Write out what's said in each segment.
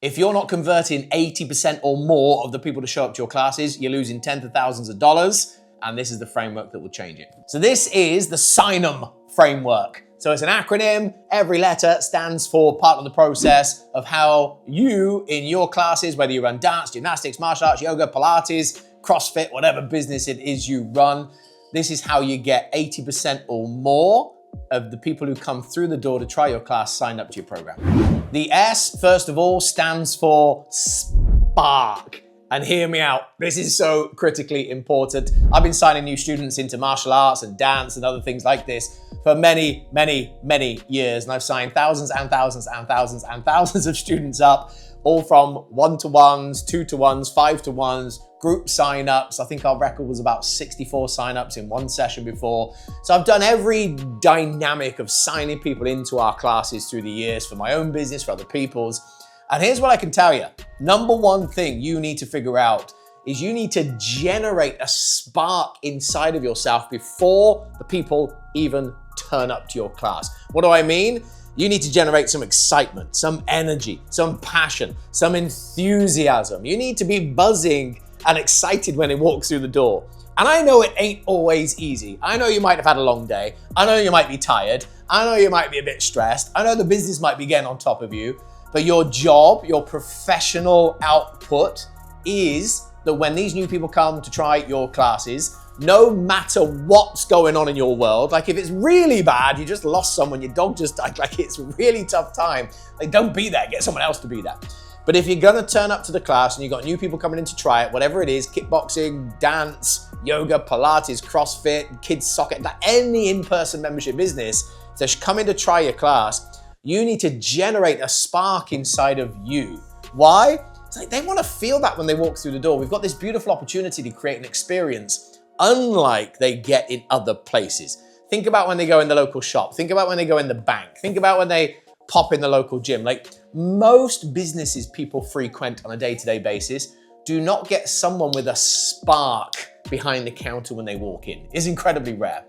If you're not converting 80% or more of the people to show up to your classes, you're losing tens of thousands of dollars, and this is the framework that will change it. So this is the SIGNM framework. So it's an acronym. Every letter stands for part of the process of how you, in your classes, whether you run dance, gymnastics, martial arts, yoga, Pilates, CrossFit, whatever business it is you run, this is how you get 80% or more of the people who come through the door to try your class signed up to your program. The S, first of all, stands for spark. And hear me out, this is so critically important. I've been signing new students into martial arts and dance and other things like this for many, many, many years. And I've signed thousands and thousands and thousands and thousands of students up, all from 1-to-1s, 2-to-1s, 5-to-1s, group sign-ups. I think our record was about 64 sign-ups in one session before. So I've done every dynamic of signing people into our classes through the years for my own business, for other people's. And here's what I can tell you. Number one thing you need to figure out is you need to generate a spark inside of yourself before the people even turn up to your class. What do I mean? You need to generate some excitement, some energy, some passion, some enthusiasm. You need to be buzzing and excited when they walk through the door. And I know it ain't always easy. I know you might have had a long day. I know you might be tired. I know you might be a bit stressed. I know the business might be getting on top of you. But your job, your professional output is that when these new people come to try your classes, no matter what's going on in your world, like if it's really bad, you just lost someone, your dog just died, like it's a really tough time, like don't be there, get someone else to be there. But if you're gonna turn up to the class and you've got new people coming in to try it, whatever it is, kickboxing, dance, yoga, Pilates, CrossFit, kids soccer, like any in-person membership business, so come in to try your class, you need to generate a spark inside of you. Why? It's like they want to feel that when they walk through the door. We've got this beautiful opportunity to create an experience unlike they get in other places. Think about when they go in the local shop. Think about when they go in the bank. Think about when they pop in the local gym. Like most businesses people frequent on a day-to-day basis do not get someone with a spark behind the counter when they walk in. It's incredibly rare.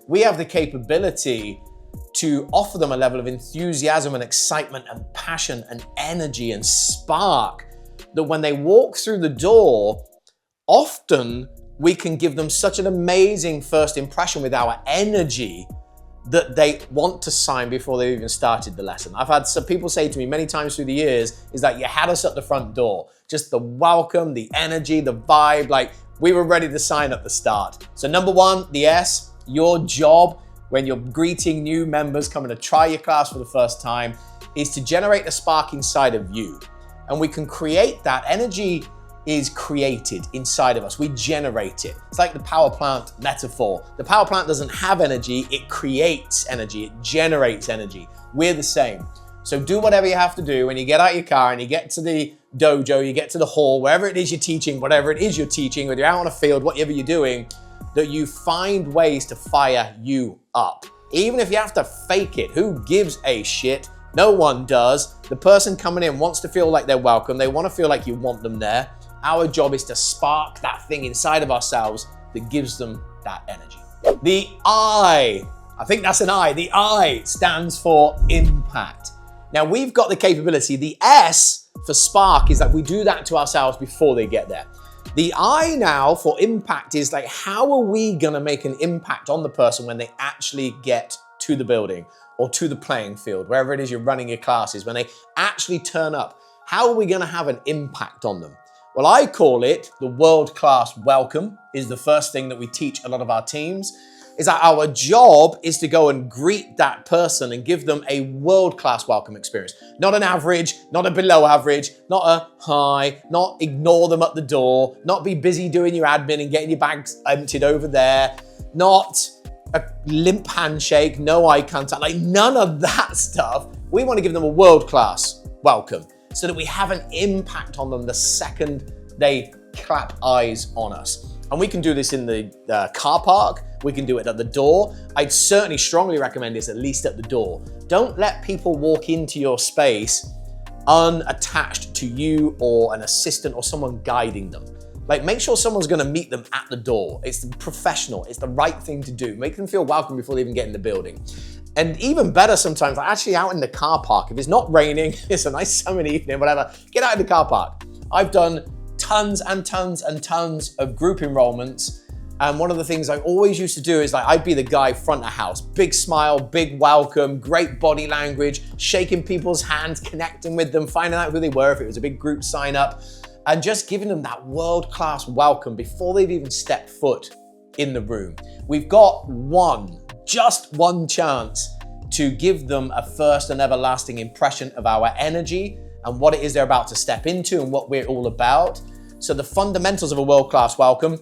We have the capability to offer them a level of enthusiasm and excitement and passion and energy and spark that when they walk through the door, often we can give them such an amazing first impression with our energy that they want to sign before they've even started the lesson. I've had some people say to me many times through the years is that you had us at the front door. Just the welcome, the energy, the vibe, like we were ready to sign at the start. So number one, the S, your job when you're greeting new members coming to try your class for the first time is to generate a spark inside of you. And we can create that. Energy is created inside of us. We generate it. It's like the power plant metaphor. The power plant doesn't have energy, it creates energy, it generates energy. We're the same. So do whatever you have to do when you get out of your car and you get to the dojo, you get to the hall, wherever it is you're teaching, whatever it is you're teaching, whether you're out on a field, whatever you're doing, that you find ways to fire you up. Even if you have to fake it, who gives a shit? No one does. The person coming in wants to feel like they're welcome. They want to feel like you want them there. Our job is to spark that thing inside of ourselves that gives them that energy. The I think that's an I. The I stands for impact. Now we've got the capability. The S for spark is that we do that to ourselves before they get there. The I now for impact is like, how are we gonna make an impact on the person when they actually get to the building or to the playing field, wherever it is you're running your classes, when they actually turn up, how are we gonna have an impact on them? Well, I call it the world-class welcome is the first thing that we teach a lot of our teams, is that our job is to go and greet that person and give them a world-class welcome experience. Not an average, not a below average, not a hi, not ignore them at the door, not be busy doing your admin and getting your bags emptied over there, not a limp handshake, no eye contact, like none of that stuff. We want to give them a world-class welcome so that we have an impact on them the second they clap eyes on us. And we can do this in the car park. We can do it at the door. I'd certainly strongly recommend this at least at the door. Don't let people walk into your space unattached to you or an assistant or someone guiding them. Like, make sure someone's gonna meet them at the door. It's professional, it's the right thing to do. Make them feel welcome before they even get in the building. And even better sometimes, like actually out in the car park, if it's not raining, it's a nice summer evening, whatever, get out in the car park. I've done tons and tons and tons of group enrollments. And one of the things I always used to do is like, I'd be the guy front of house, big smile, big welcome, great body language, shaking people's hands, connecting with them, finding out who they were, if it was a big group sign up, and just giving them that world-class welcome before they've even stepped foot in the room. We've got just one chance to give them a first and everlasting impression of our energy and what it is they're about to step into and what we're all about. So the fundamentals of a world-class welcome: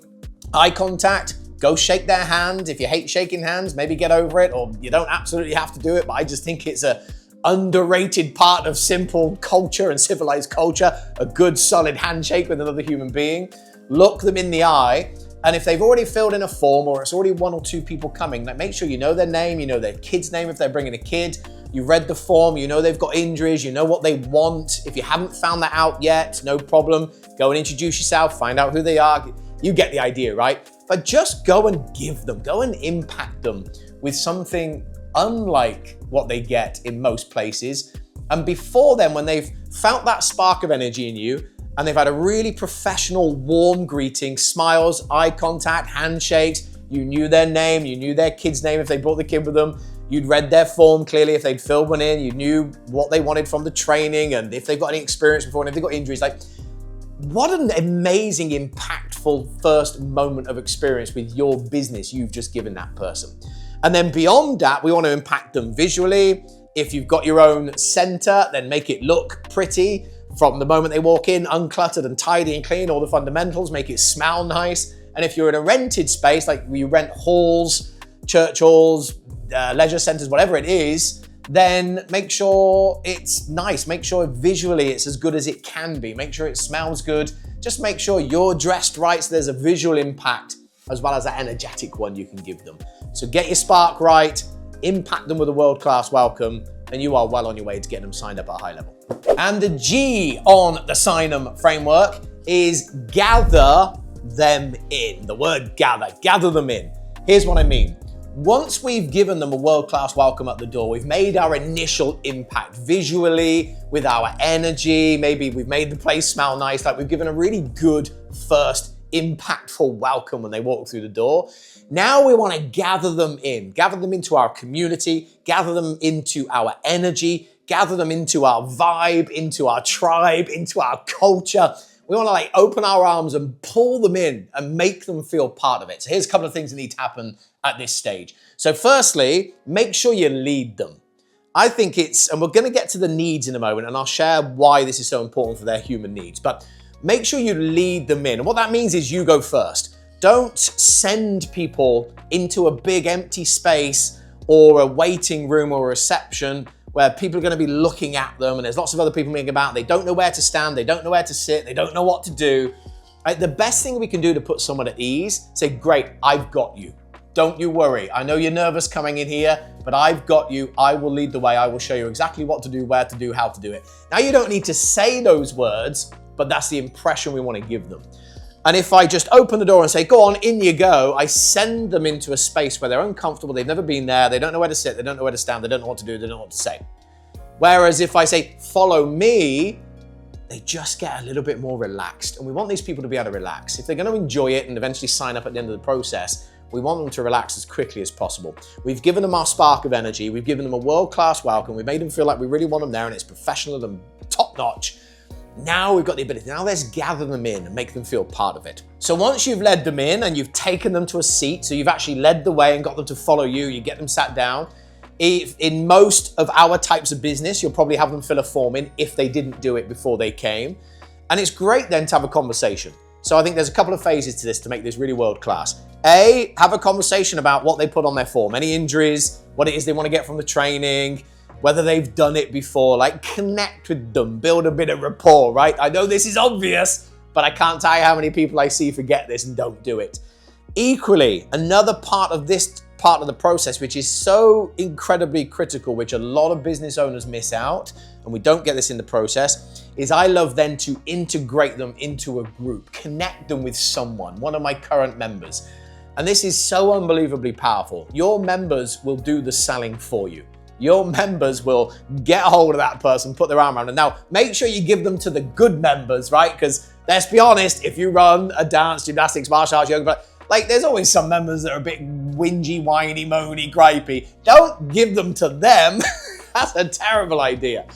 eye contact, go shake their hand. If you hate shaking hands, maybe get over it, or you don't absolutely have to do it, but I just think it's a underrated part of simple culture and civilized culture, a good solid handshake with another human being. Look them in the eye, and if they've already filled in a form or it's already one or two people coming, like make sure you know their name, you know their kid's name if they're bringing a kid, you read the form, you know they've got injuries, you know what they want. If you haven't found that out yet, no problem. Go and introduce yourself, find out who they are. You get the idea, right? But just go and give them, go and impact them with something unlike what they get in most places. And before then, when they've felt that spark of energy in you and they've had a really professional, warm greeting, smiles, eye contact, handshakes, you knew their name, you knew their kid's name if they brought the kid with them, you'd read their form clearly if they'd filled one in, you knew what they wanted from the training and if they've got any experience before and if they've got injuries. Like, what an amazing, impactful first moment of experience with your business you've just given that person. And then beyond that, we want to impact them visually. If you've got your own center, then make it look pretty from the moment they walk in, uncluttered and tidy and clean, all the fundamentals, make it smell nice. And if you're in a rented space, like you rent halls, church halls, leisure centers, whatever it is, then make sure it's nice. Make sure visually it's as good as it can be. Make sure it smells good. Just make sure you're dressed right so there's a visual impact as well as an energetic one you can give them. So get your spark right, impact them with a world-class welcome, and you are well on your way to getting them signed up at a high level. And the G on the Sign 'em framework is gather them in. The word gather them in. Here's what I mean. Once we've given them a world-class welcome at the door, we've made our initial impact visually with our energy. Maybe we've made the place smell nice, like we've given a really good first impactful welcome when they walk through the door. Now we want to gather them into our community, gather them into our energy, gather them into our vibe, into our tribe, into our culture. We want to like open our arms and pull them in and make them feel part of it. So here's a couple of things that need to happen at this stage. So firstly, make sure you lead them. I think and we're going to get to the needs in a moment, and I'll share why this is so important for their human needs, but make sure you lead them in. And what that means is you go first. Don't send people into a big empty space or a waiting room or a reception where people are going to be looking at them and there's lots of other people moving about. They don't know where to stand. They don't know where to sit. They don't know what to do. The best thing we can do to put someone at ease, say, great, I've got you. Don't you worry. I know you're nervous coming in here, but I've got you. I will lead the way. I will show you exactly what to do, where to do, how to do it. Now, you don't need to say those words, but that's the impression we want to give them. And if I just open the door and say, go on, in you go, I send them into a space where they're uncomfortable, they've never been there, they don't know where to sit, they don't know where to stand, they don't know what to do, they don't know what to say. Whereas if I say, follow me, they just get a little bit more relaxed. And we want these people to be able to relax. If they're going to enjoy it and eventually sign up at the end of the process, we want them to relax as quickly as possible. We've given them our spark of energy, we've given them a world-class welcome, we've made them feel like we really want them there and it's professional and top-notch. Now we've got the ability, now let's gather them in and make them feel part of it. So once you've led them in and you've taken them to a seat, so you've actually led the way and got them to follow you, you get them sat down. In most of our types of business, you'll probably have them fill a form in if they didn't do it before they came. And it's great then to have a conversation. So I think there's a couple of phases to this to make this really world class. A, have a conversation about what they put on their form, any injuries, what it is they want to get from the training, whether they've done it before, like connect with them, build a bit of rapport, right? I know this is obvious, but I can't tell you how many people I see forget this and don't do it. Equally, another part of this part of the process, which is so incredibly critical, which a lot of business owners miss out, and we don't get this in the process, is I love then to integrate them into a group, connect them with someone, one of my current members. And this is so unbelievably powerful. Your members will do the selling for you. Your members will get a hold of that person, put their arm around them. Now, make sure you give them to the good members, right? Because let's be honest, if you run a dance, gymnastics, martial arts, yoga, like there's always some members that are a bit whingy, whiny, moany, gripey. Don't give them to them. That's a terrible idea.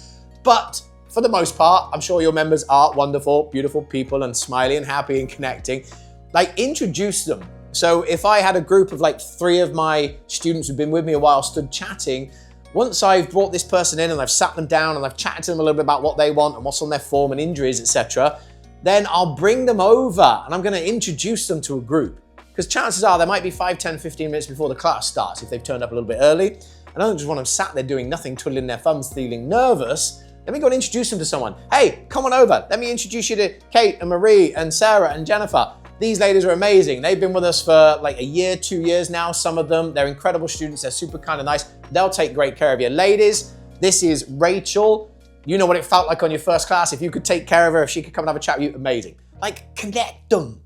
But for the most part, I'm sure your members are wonderful, beautiful people and smiley and happy and connecting. Like, introduce them. So if I had a group of like 3 of my students who've been with me a while stood chatting, once I've brought this person in and I've sat them down and I've chatted to them a little bit about what they want and what's on their form and injuries, etc., then I'll bring them over and I'm going to introduce them to a group. Because chances are there might be 5, 10, 15 minutes before the class starts if they've turned up a little bit early. And I don't just want them sat there doing nothing, twiddling their thumbs, feeling nervous. Let me go and introduce them to someone. Hey, come on over. Let me introduce you to Kate and Marie and Sarah and Jennifer. These ladies are amazing. They've been with us for like a year, 2 years now, some of them. They're incredible students. They're super kind of nice. They'll take great care of you. Ladies, this is Rachel. You know what it felt like on your first class. If you could take care of her, if she could come and have a chat with you, amazing. Like, connect them.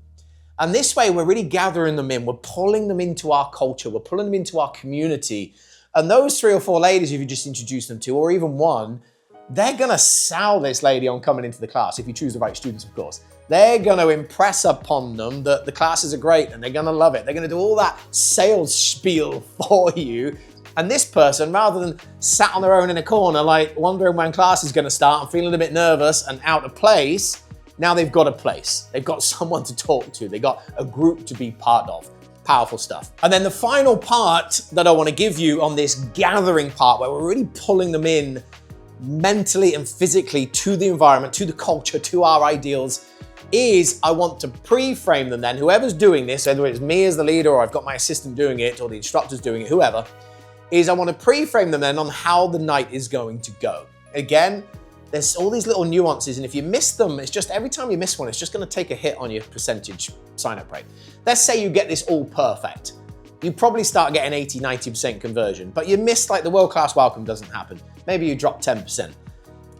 And this way, we're really gathering them in. We're pulling them into our culture. We're pulling them into our community. And those 3 or 4 ladies, if you just introduce them to, or even one, they're going to sell this lady on coming into the class, if you choose the right students, of course. They're going to impress upon them that the classes are great and they're going to love it. They're going to do all that sales spiel for you. And this person, rather than sat on their own in a corner, like wondering when class is going to start and feeling a bit nervous and out of place, now they've got a place. They've got someone to talk to. They've got a group to be part of. Powerful stuff. And then the final part that I want to give you on this gathering part, where we're really pulling them in mentally and physically to the environment, to the culture, to our ideals, is I want to pre-frame them then, whoever's doing this, whether it's me as the leader or I've got my assistant doing it or the instructor's doing it, whoever, is I want to pre-frame them then on how the night is going to go. Again, there's all these little nuances, and if you miss them, it's just every time you miss one, it's just going to take a hit on your percentage sign-up rate. Let's say you get this all perfect. You probably start getting 80, 90% conversion, but you miss like the world-class welcome doesn't happen. Maybe you drop 10%.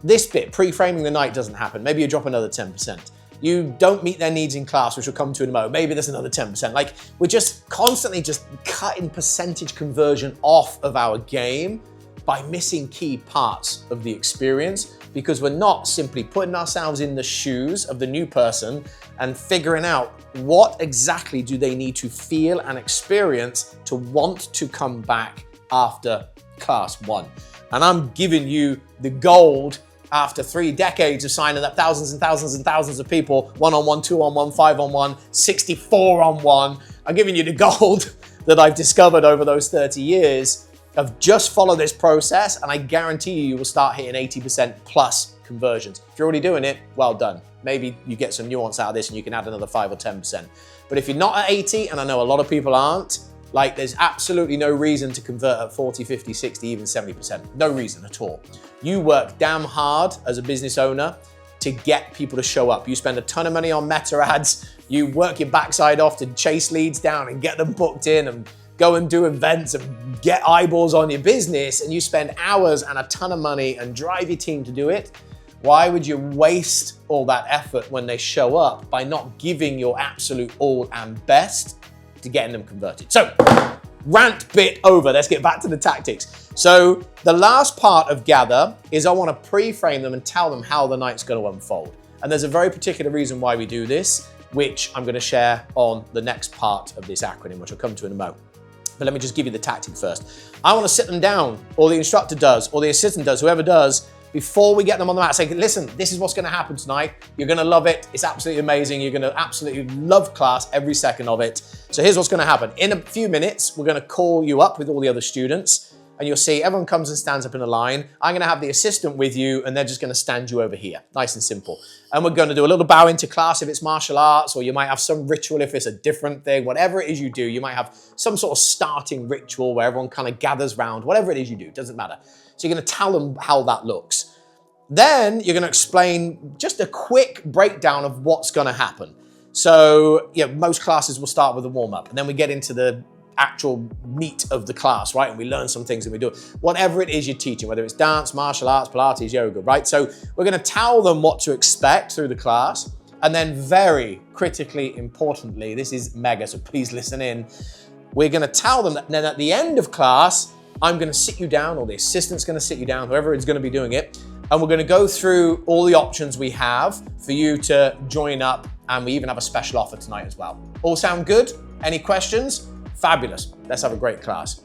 This bit, pre-framing the night, doesn't happen. Maybe you drop another 10%. You don't meet their needs in class, which we'll come to in a moment. Maybe there's another 10%. Like, we're just constantly just cutting percentage conversion off of our game by missing key parts of the experience, because we're not simply putting ourselves in the shoes of the new person and figuring out what exactly do they need to feel and experience to want to come back after class 1. And I'm giving you the gold after 3 decades of signing up thousands and thousands and thousands of people, 1-on-1, 2-on-1, 5-on-1, 64-on-1. I'm giving you the gold that I've discovered over those 30 years of just follow this process, and I guarantee you will start hitting 80% plus conversions. If you're already doing it, well done. Maybe you get some nuance out of this and you can add another 5 or 10%. But if you're not at 80, and I know a lot of people aren't, like there's absolutely no reason to convert at 40, 50, 60, even 70%. No reason at all. You work damn hard as a business owner to get people to show up. You spend a ton of money on meta ads. You work your backside off to chase leads down and get them booked in and go and do events and get eyeballs on your business, and you spend hours and a ton of money and drive your team to do it. Why would you waste all that effort when they show up by not giving your absolute all and best to getting them converted? So, rant bit over. Let's get back to the tactics. So, the last part of Gather is I want to pre-frame them and tell them how the night's going to unfold. And there's a very particular reason why we do this, which I'm going to share on the next part of this acronym, which I'll come to in a moment. But let me just give you the tactic first. I want to sit them down, or the instructor does, or the assistant does, whoever does, before we get them on the mat. Say, listen, this is what's going to happen tonight. You're going to love it. It's absolutely amazing. You're going to absolutely love class, every second of it. So here's what's going to happen. In a few minutes, we're going to call you up with all the other students, and you'll see everyone comes and stands up in a line. I'm going to have the assistant with you, and they're just going to stand you over here. Nice and simple. And we're going to do a little bow into class if it's martial arts, or you might have some ritual if it's a different thing. Whatever it is you do, you might have some sort of starting ritual where everyone kind of gathers round. Whatever it is you do, doesn't matter. So you're going to tell them how that looks. Then you're going to explain just a quick breakdown of what's going to happen. So, yeah, most classes will start with a warm-up, and then we get into the actual meat of the class, right? And we learn some things and we do it. Whatever it is you're teaching, whether it's dance, martial arts, Pilates, yoga, right? So we're going to tell them what to expect through the class. And then very critically importantly, this is mega, so please listen in. We're gonna tell them that then at the end of class, I'm gonna sit you down, or the assistant's gonna sit you down, whoever is gonna be doing it, and we're gonna go through all the options we have for you to join up, and we even have a special offer tonight as well. All sound good? Any questions? Fabulous, let's have a great class.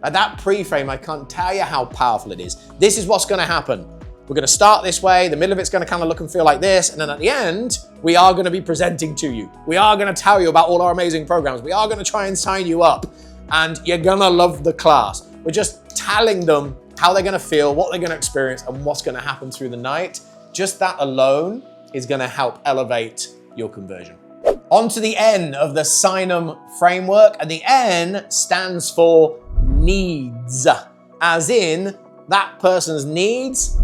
At that pre-frame, I can't tell you how powerful it is. This is what's gonna happen. We're gonna start this way, the middle of it's gonna kind of look and feel like this, and then at the end, we are gonna be presenting to you. We are gonna tell you about all our amazing programs. We are gonna try and sign you up, and you're gonna love the class. We're just telling them how they're gonna feel, what they're gonna experience, and what's gonna happen through the night. Just that alone is gonna help elevate your conversion. On to the N of the Signum framework, and the N stands for needs, as in that person's needs.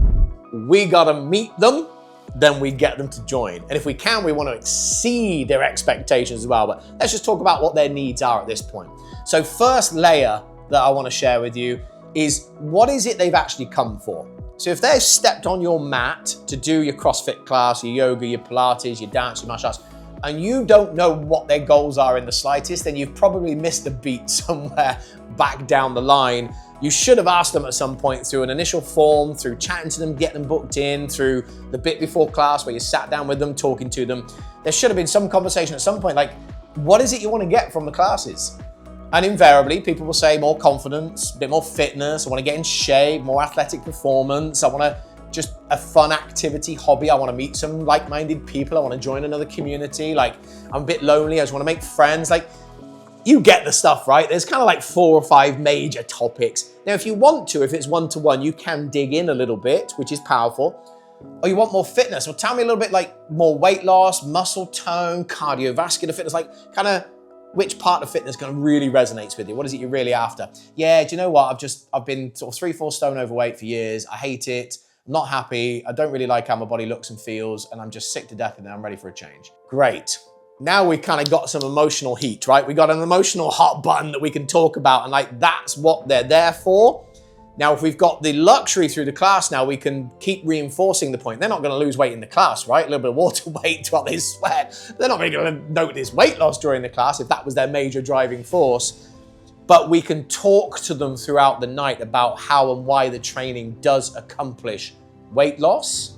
We gotta meet them, then we get them to join. And if we can, we want to exceed their expectations as well. But let's just talk about what their needs are at this point. So first layer that I want to share with you is what is it they've actually come for? So if they've stepped on your mat to do your CrossFit class, your yoga, your Pilates, your dance, your martial arts, and you don't know what their goals are in the slightest, then you've probably missed a beat somewhere back down the line. You should have asked them at some point through an initial form, through chatting to them, get them booked in, through the bit before class where you sat down with them, talking to them. There should have been some conversation at some point, like, what is it you want to get from the classes? And invariably, people will say more confidence, a bit more fitness, I want to get in shape, more athletic performance, I want to just a fun activity, hobby, I want to meet some like-minded people, I want to join another community, like, I'm a bit lonely, I just want to make friends, like, you get the stuff, right? There's kind of like 4 or 5 major topics. Now, if you want to, if it's one-to-one, you can dig in a little bit, which is powerful. Or you want more fitness, well, tell me a little bit like more weight loss, muscle tone, cardiovascular fitness, like kind of which part of fitness kind of really resonates with you? What is it you're really after? Yeah, do you know what? I've been sort of 3-4 stone overweight for years. I hate it. I'm not happy. I don't really like how my body looks and feels, and I'm just sick to death, and I'm ready for a change. Great. Now we kind of got some emotional heat, right? We got an emotional hot button that we can talk about, and like that's what they're there for. Now, if we've got the luxury through the class now, we can keep reinforcing the point. They're not going to lose weight in the class, right? A little bit of water weight while they sweat. They're not really going to notice weight loss during the class if that was their major driving force. But we can talk to them throughout the night about how and why the training does accomplish weight loss,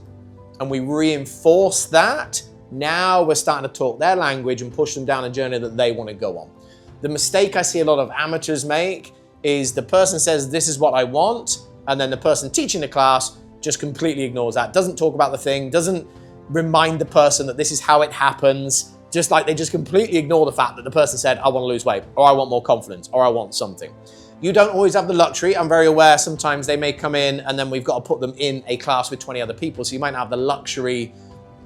and we reinforce that. Now we're starting to talk their language and push them down a journey that they want to go on. The mistake I see a lot of amateurs make is the person says, this is what I want, and then the person teaching the class just completely ignores that, doesn't talk about the thing, doesn't remind the person that this is how it happens, just like they just completely ignore the fact that the person said, I want to lose weight, or I want more confidence, or I want something. You don't always have the luxury. I'm very aware sometimes they may come in and then we've got to put them in a class with 20 other people, so you might not have the luxury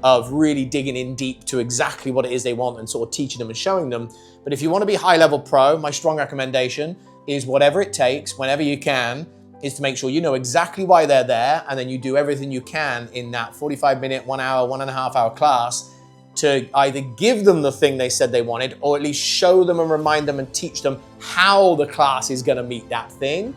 of really digging in deep to exactly what it is they want and sort of teaching them and showing them. But if you want to be high-level pro, my strong recommendation is whatever it takes, whenever you can, is to make sure you know exactly why they're there, and then you do everything you can in that 45-minute, 1 hour, 1.5 hour class to either give them the thing they said they wanted, or at least show them and remind them and teach them how the class is going to meet that thing.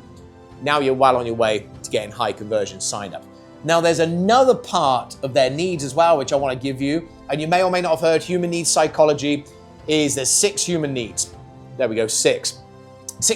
Now you're well on your way to getting high conversion signed up. Now, there's another part of their needs as well, which I want to give you, and you may or may not have heard human needs psychology is there's 6 human needs. There we go, 6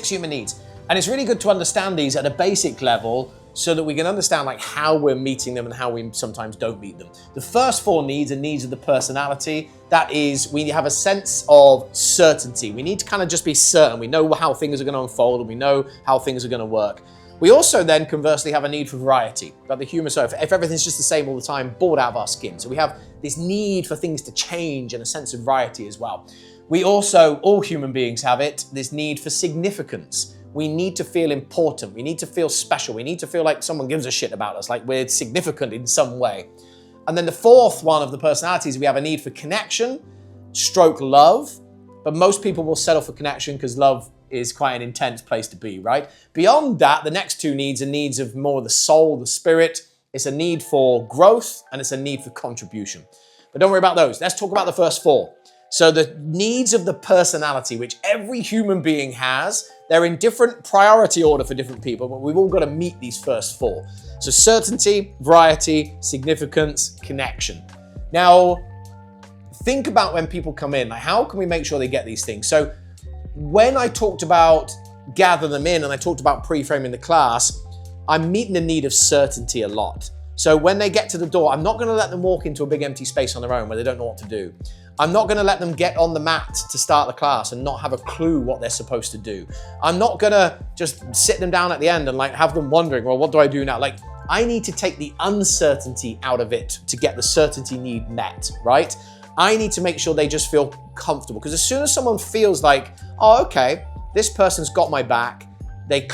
human needs. And it's really good to understand these at a basic level so that we can understand like how we're meeting them and how we sometimes don't meet them. The first 4 needs are needs of the personality. That is, we have a sense of certainty. We need to kind of just be certain. We know how things are going to unfold, and we know how things are going to work. We also then conversely have a need for variety, like the human soul. If everything's just the same all the time, bored out of our skin. So we have this need for things to change and a sense of variety as well. We also, all human beings have it, this need for significance. We need to feel important. We need to feel special. We need to feel like someone gives a shit about us, like we're significant in some way. And then the 4th one of the personalities, we have a need for connection, stroke love. But most people will settle for connection because love is quite an intense place to be, right? Beyond that, the next 2 needs are needs of more the soul, the spirit. It's a need for growth, and it's a need for contribution. But don't worry about those. Let's talk about the first 4. So the needs of the personality, which every human being has, they're in different priority order for different people, but we've all got to meet these first 4. So certainty, variety, significance, connection. Now, think about when people come in, like how can we make sure they get these things? So when I talked about gather them in and I talked about pre-framing the class, I'm meeting the need of certainty a lot. So when they get to the door, I'm not going to let them walk into a big empty space on their own where they don't know what to do. I'm not going to let them get on the mat to start the class and not have a clue what they're supposed to do. I'm not going to just sit them down at the end and like have them wondering, well, what do I do now? Like, I need to take the uncertainty out of it to get the certainty need met, right? I need to make sure they just feel comfortable, because as soon as someone feels like, oh, okay, this person's got my back, they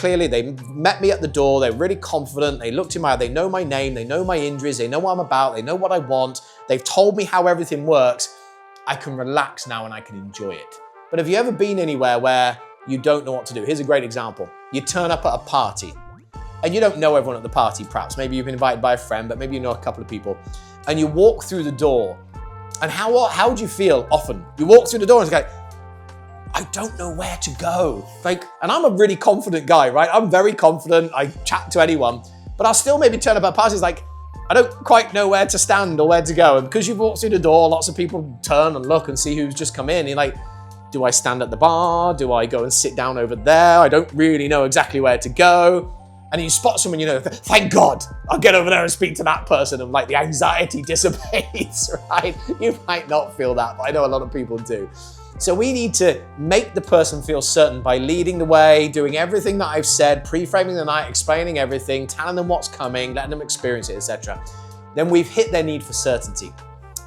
met me at the door, they're really confident, they looked in my eye, they know my name, they know my injuries, they know what I'm about, they know what I want, they've told me how everything works, I can relax now and I can enjoy it. But have you ever been anywhere where you don't know what to do? Here's a great example. You turn up at a party and you don't know everyone at the party, perhaps. Maybe you've been invited by a friend, but maybe you know a couple of people. And you walk through the door. And how do you feel often? You walk through the door and it's like, I don't know where to go. Like, and I'm a really confident guy, right? I'm very confident. I chat to anyone, but I'll still maybe turn up at parties like, I don't quite know where to stand or where to go. And because you've walked through the door, lots of people turn and look and see who's just come in. You're like, do I stand at the bar? Do I go and sit down over there? I don't really know exactly where to go. And you spot someone, you know, thank God, I'll get over there and speak to that person, and like the anxiety dissipates, right? You might not feel that, but I know a lot of people do. So we need to make the person feel certain by leading the way, doing everything that I've said, pre-framing the night, explaining everything, telling them what's coming, letting them experience it, etc. Then we've hit their need for certainty.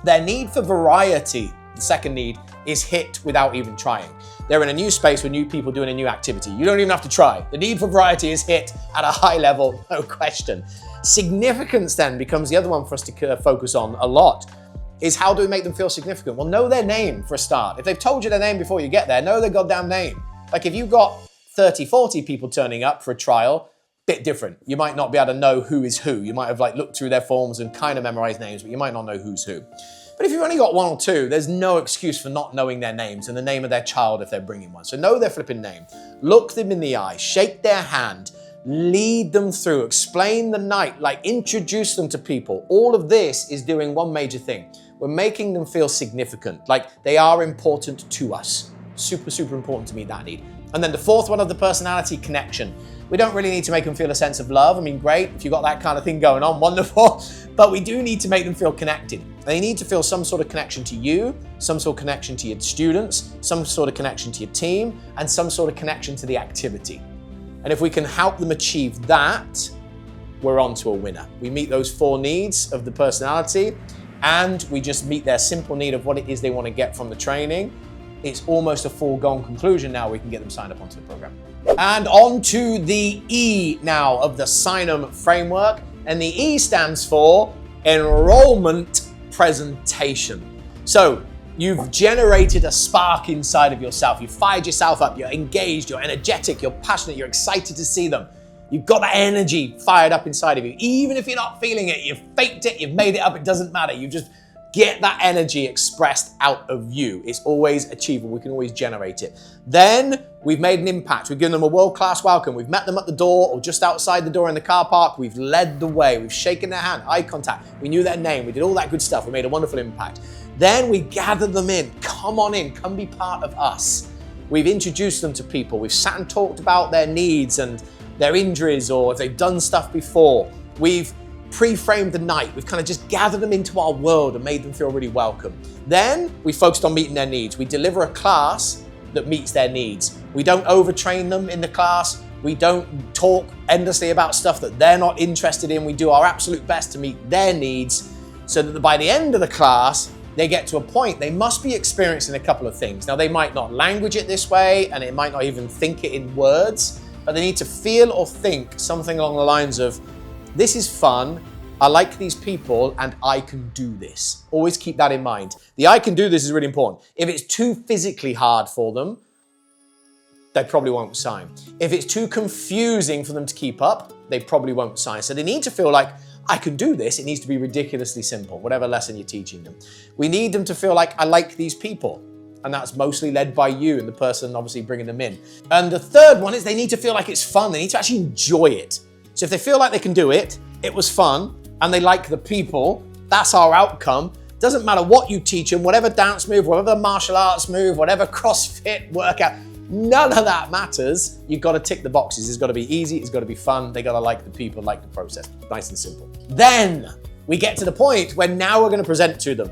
Their need for variety, the second need, is hit without even trying. They're in a new space with new people doing a new activity. You don't even have to try. The need for variety is hit at a high level, no question. Significance then becomes the other one for us to focus on a lot, is how do we make them feel significant? Well, know their name for a start. If they've told you their name before you get there, know their goddamn name. Like if you've got 30, 40 people turning up for a trial, bit different. You might not be able to know who is who. You might have like looked through their forms and kind of memorized names, but you might not know who's who. But if you've only got one or two, there's no excuse for not knowing their names and the name of their child if they're bringing one. So know their flipping name. Look them in the eye, shake their hand, lead them through, explain the night, like introduce them to people. All of this is doing one major thing. We're making them feel significant, like they are important to us. Super, super important to meet that need. And then the fourth one of the personality, connection. We don't really need to make them feel a sense of love. I mean, great, if you've got that kind of thing going on, wonderful. But we do need to make them feel connected. They need to feel some sort of connection to you, some sort of connection to your students, some sort of connection to your team, and some sort of connection to the activity. And if we can help them achieve that, we're on to a winner. We meet those four needs of the personality, and we just meet their simple need of what it is they want to get from the training. It's almost a foregone conclusion now we can get them signed up onto the program. And on to the E now of the Signum framework. And the E stands for enrollment presentation. So you've generated a spark inside of yourself. You've fired yourself up. You're engaged, you're energetic, you're passionate, you're excited to see them. You've got that energy fired up inside of you. Even if you're not feeling it, you've faked it, you've made it up, it doesn't matter. You just get that energy expressed out of you. It's always achievable. We can always generate it. Then we've made an impact. We've given them a world-class welcome. We've met them at the door or just outside the door in the car park. We've led the way. We've shaken their hand, eye contact. We knew their name. We did all that good stuff. We made a wonderful impact. Then we gathered them in. Come on in. Come be part of us. We've introduced them to people. We've sat and talked about their needs and their injuries, or if they've done stuff before. We've pre-framed the night. We've kind of just gathered them into our world and made them feel really welcome. Then we focused on meeting their needs. We deliver a class that meets their needs. We don't overtrain them in the class. We don't talk endlessly about stuff that they're not interested in. We do our absolute best to meet their needs so that by the end of the class, they get to a point, they must be experiencing a couple of things. Now, they might not language it this way, and it might not even think it in words, but they need to feel or think something along the lines of, this is fun, I like these people, and I can do this. Always keep that in mind. The I can do this is really important. If it's too physically hard for them, they probably won't sign. If it's too confusing for them to keep up, they probably won't sign. So they need to feel like, I can do this. It needs to be ridiculously simple, whatever lesson you're teaching them. We need them to feel like, I like these people. And that's mostly led by you and the person obviously bringing them in. And the third one is they need to feel like it's fun. They need to actually enjoy it. So if they feel like they can do it, it was fun, and they like the people, that's our outcome, Doesn't matter what you teach them, whatever dance move, whatever martial arts move, whatever CrossFit workout, none of that matters. You've got to tick the boxes. It's got to be easy. It's got to be fun. They got to like the people, like the process. Nice and simple. Then we get to the point where now we're going to present to them.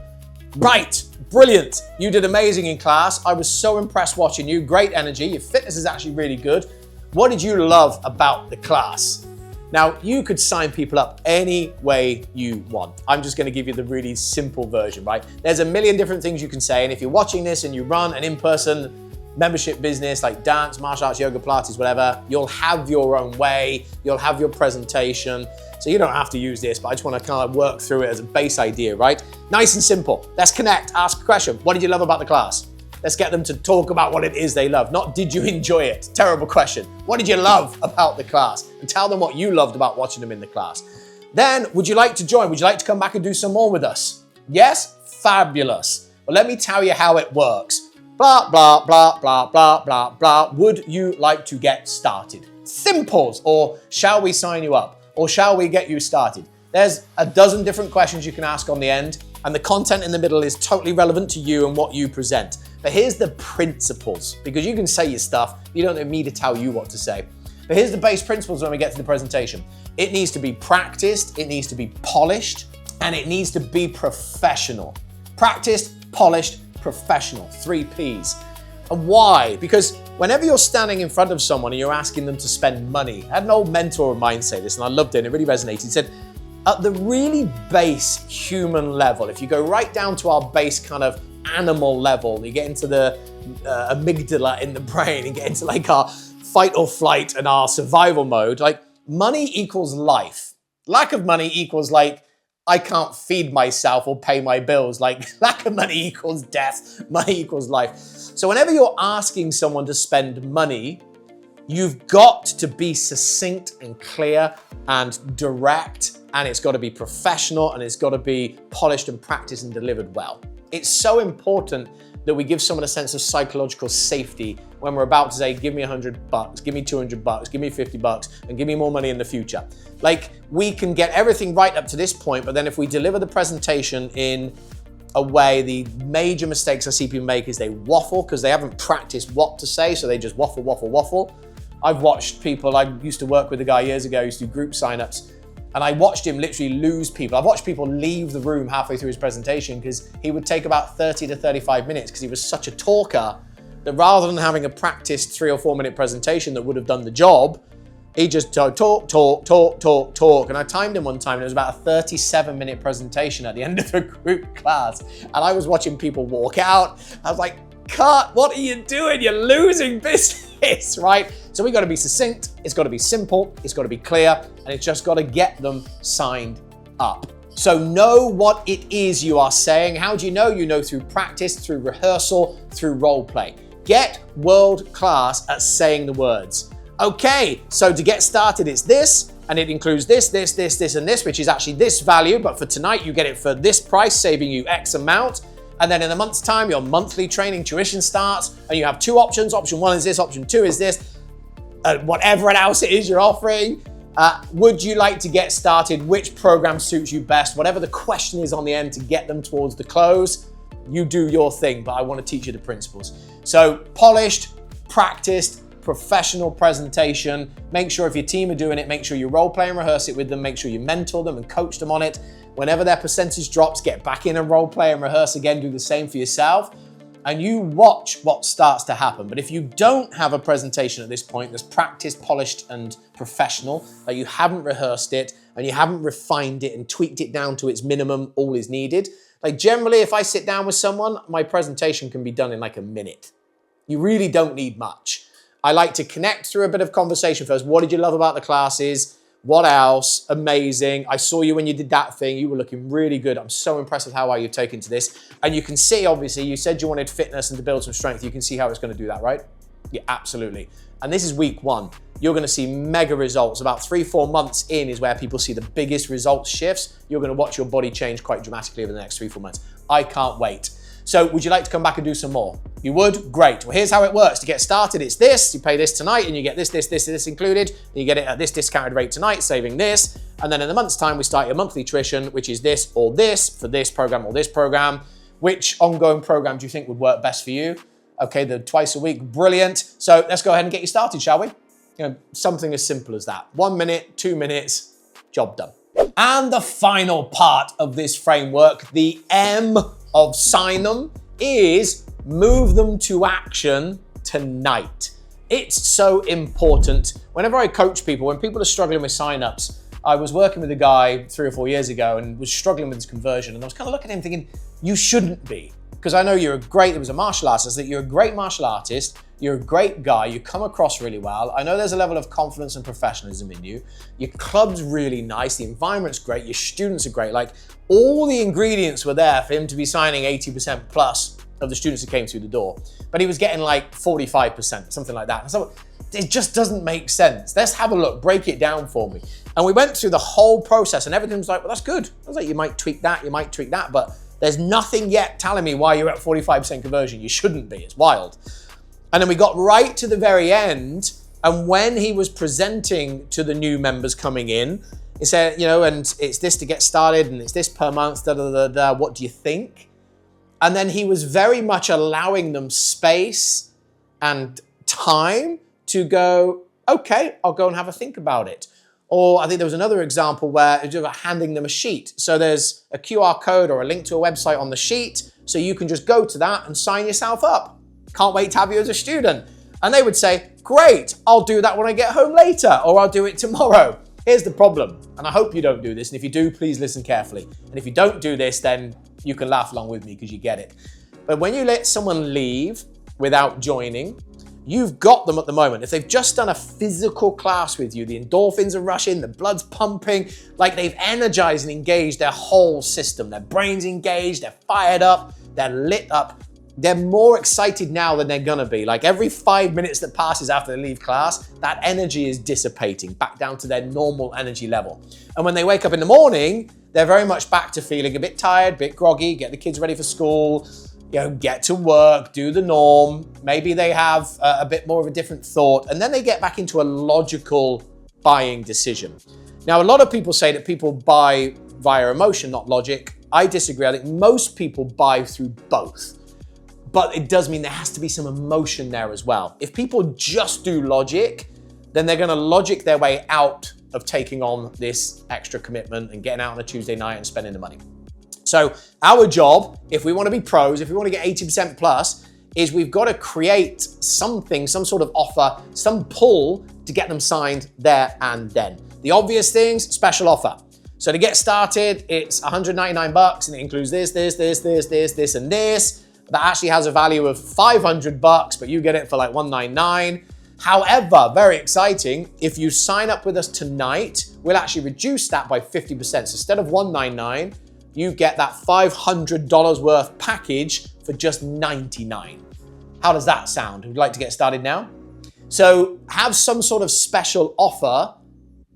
Right, brilliant. You did amazing in class. I was so impressed watching you. Great energy. Your fitness is actually really good. What did you love about the class? Now, you could sign people up any way you want. I'm just going to give you the really simple version, right? There's a million different things you can say. And if you're watching this and you run an in-person membership business like dance, martial arts, yoga, Pilates, whatever, you'll have your own way. You'll have your presentation. So you don't have to use this, but I just want to kind of work through it as a base idea, right? Nice and simple. Let's connect, ask a question. What did you love about the class? Let's get them to talk about what it is they love, not did you enjoy it? Terrible question. What did you love about the class? And tell them what you loved about watching them in the class. Then, would you like to join? Would you like to come back and do some more with us? Yes? Fabulous. Well, let me tell you how it works. Blah, blah, blah, blah, blah, blah, blah. Would you like to get started? Simples, or shall we sign you up? Or shall we get you started? There's a dozen different questions you can ask on the end, and the content in the middle is totally relevant to you and what you present. But here's the principles, because you can say your stuff, you don't need me to tell you what to say. But here's the base principles when we get to the presentation. It needs to be practiced, it needs to be polished, and it needs to be professional. Practiced, polished, professional, 3 Ps. And why? Because whenever you're standing in front of someone and you're asking them to spend money, I had an old mentor of mine say this and I loved it and it really resonated. He said, at the really base human level, if you go right down to our base kind of animal level, you get into the amygdala in the brain and get into like our fight or flight and our survival mode, like money equals life. Lack of money equals like, I can't feed myself or pay my bills. Like lack of money equals death, money equals life. So whenever you're asking someone to spend money, you've got to be succinct and clear and direct, and it's got to be professional and it's got to be polished and practiced and delivered well. It's so important that we give someone a sense of psychological safety when we're about to say, give me $100, give me $200, give me $50, and give me more money in the future. Like, we can get everything right up to this point, but then if we deliver the presentation in a way, the major mistakes I see people make is they waffle because they haven't practiced what to say, so they just waffle, waffle, waffle. I've watched people, I used to work with a guy years ago, used to do group signups, and I watched him literally lose people. I've watched people leave the room halfway through his presentation because he would take about 30 to 35 minutes because he was such a talker that rather than having a practiced 3 or 4 minute presentation that would have done the job, he just talk. And I timed him one time and it was about a 37-minute presentation at the end of the group class. And I was watching people walk out. I was like, cut, what are you doing? You're losing business, right? So we got to be succinct, it's got to be simple, it's got to be clear, and it's just got to get them signed up. So know what it is you are saying. How do you know? You know through practice, through rehearsal, through role play. Get world class at saying the words. Okay, so to get started, it's this, and it includes this, and this, which is actually this value, but for tonight, you get it for this price, saving you X amount. And then in a month's time, your monthly training tuition starts, and you have 2 options. Option 1 is this, option 2 is this, whatever else it is you're offering. Would you like to get started? Which program suits you best? Whatever the question is on the end to get them towards the close, you do your thing, but I want to teach you the principles. So polished, practiced, professional presentation. Make sure if your team are doing it, make sure you role play and rehearse it with them. Make sure you mentor them and coach them on it. Whenever their percentage drops, get back in and role play and rehearse again. Do the same for yourself. And you watch what starts to happen. But if you don't have a presentation at this point that's practiced, polished, and professional, like you haven't rehearsed it and you haven't refined it and tweaked it down to its minimum, all is needed. Like generally, if I sit down with someone, my presentation can be done in like a minute. You really don't need much. I like to connect through a bit of conversation first. What did you love about the classes? What else? Amazing. I saw you when you did that thing. You were looking really good. I'm so impressed with how well you've taken to this. And you can see, obviously, you said you wanted fitness and to build some strength. You can see how it's going to do that, right? Yeah, absolutely. And this is week 1. You're going to see mega results. About 3-4 months in is where people see the biggest results shifts. You're going to watch your body change quite dramatically over the next 3-4 months. I can't wait. So would you like to come back and do some more? You would? Great. Well, here's how it works. To get started, it's this. You pay this tonight and you get this included. You get it at this discounted rate tonight, saving this. And then in a month's time, we start your monthly tuition, which is this or this for this program or this program. Which ongoing program do you think would work best for you? Okay, the twice a week, brilliant. So let's go ahead and get you started, shall we? Something as simple as that. 1 minute, 2 minutes, job done. And the final part of this framework, the M of Sign-Em, is move them to action tonight. It's so important. Whenever I coach people, when people are struggling with sign-ups, I was working with a guy 3 or 4 years ago and was struggling with his conversion. And I was kind of looking at him thinking, you shouldn't be. Because I know it was a martial artist, that you're a great martial artist, you're a great guy, you come across really well. I know there's a level of confidence and professionalism in you. Your club's really nice, the environment's great, your students are great. Like, all the ingredients were there for him to be signing 80% plus of the students who came through the door. But he was getting like 45%, something like that. So it just doesn't make sense. Let's have a look, break it down for me. And we went through the whole process and everything was like, well, that's good. I was like, you might tweak that, but there's nothing yet telling me why you're at 45% conversion. You shouldn't be, it's wild. And then we got right to the very end, and when he was presenting to the new members coming in, he said, and it's this to get started, and it's this per month, what do you think? And then he was very much allowing them space and time to go, okay, I'll go and have a think about it. Or I think there was another example where you're handing them a sheet. So there's a QR code or a link to a website on the sheet, so you can just go to that and sign yourself up. Can't wait to have you as a student. And they would say, great, I'll do that when I get home later, or I'll do it tomorrow. Here's the problem, and I hope you don't do this, and if you do, please listen carefully. And if you don't do this, then you can laugh along with me because you get it. But when you let someone leave without joining, you've got them at the moment. If they've just done a physical class with you, the endorphins are rushing, the blood's pumping, like they've energized and engaged their whole system. Their brain's engaged, they're fired up, they're lit up. They're more excited now than they're gonna be. Like every 5 minutes that passes after they leave class, that energy is dissipating back down to their normal energy level. And when they wake up in the morning, they're very much back to feeling a bit tired, a bit groggy, get the kids ready for school, get to work, do the norm. Maybe they have a bit more of a different thought, and then they get back into a logical buying decision. Now, a lot of people say that people buy via emotion, not logic. I disagree. I think most people buy through both. But it does mean there has to be some emotion there as well. If people just do logic, then they're gonna logic their way out of taking on this extra commitment and getting out on a Tuesday night and spending the money. So our job, if we want to be pros, if we want to get 80% plus, is we've got to create something, some sort of offer, some pull to get them signed there and then. The obvious things, special offer. So to get started, it's $199 and it includes this, and this. That actually has a value of $500, but you get it for like $199. However, very exciting, if you sign up with us tonight, we'll actually reduce that by 50%. So instead of $199, you get that $500 worth package for just $99. How does that sound? Would you like to get started now? So have some sort of special offer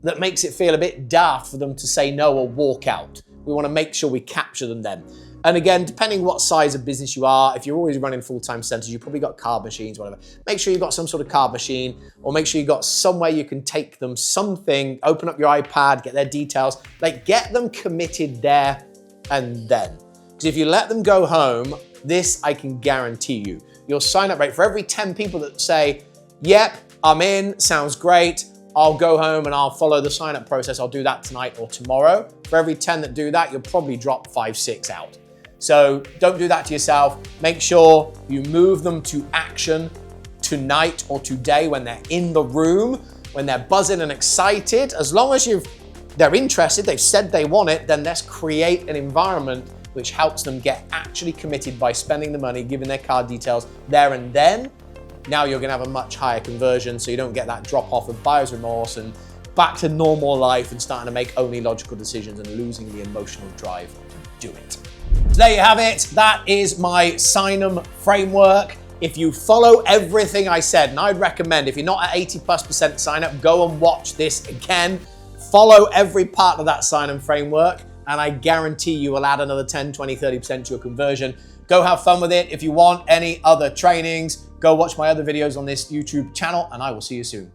that makes it feel a bit daft for them to say no or walk out. We want to make sure we capture them then. And again, depending what size of business you are, if you're always running full-time centers, you've probably got card machines, whatever. Make sure you've got some sort of card machine, or make sure you've got somewhere you can take them something, open up your iPad, get their details, like get them committed there and then. Because if you let them go home, this I can guarantee you, your sign-up rate for every 10 people that say, yep, I'm in, sounds great, I'll go home and I'll follow the sign-up process, I'll do that tonight or tomorrow. For every 10 that do that, you'll probably drop 5, 6 out. So don't do that to yourself. Make sure you move them to action tonight or today when they're in the room, when they're buzzing and excited. As long as they're interested, they've said they want it, then let's create an environment which helps them get actually committed by spending the money, giving their card details there and then. Now you're gonna have a much higher conversion so you don't get that drop off of buyer's remorse and back to normal life and starting to make only logical decisions and losing the emotional drive to do it. So there you have it. That is my Sign-Em framework. If you follow everything I said, and I'd recommend, if you're not at 80+% sign up, go and watch this again. Follow every part of that Sign-Em framework. and I guarantee you will add another 10, 20, 30% to your conversion. Go have fun with it. If you want any other trainings, go watch my other videos on this YouTube channel, and I will see you soon.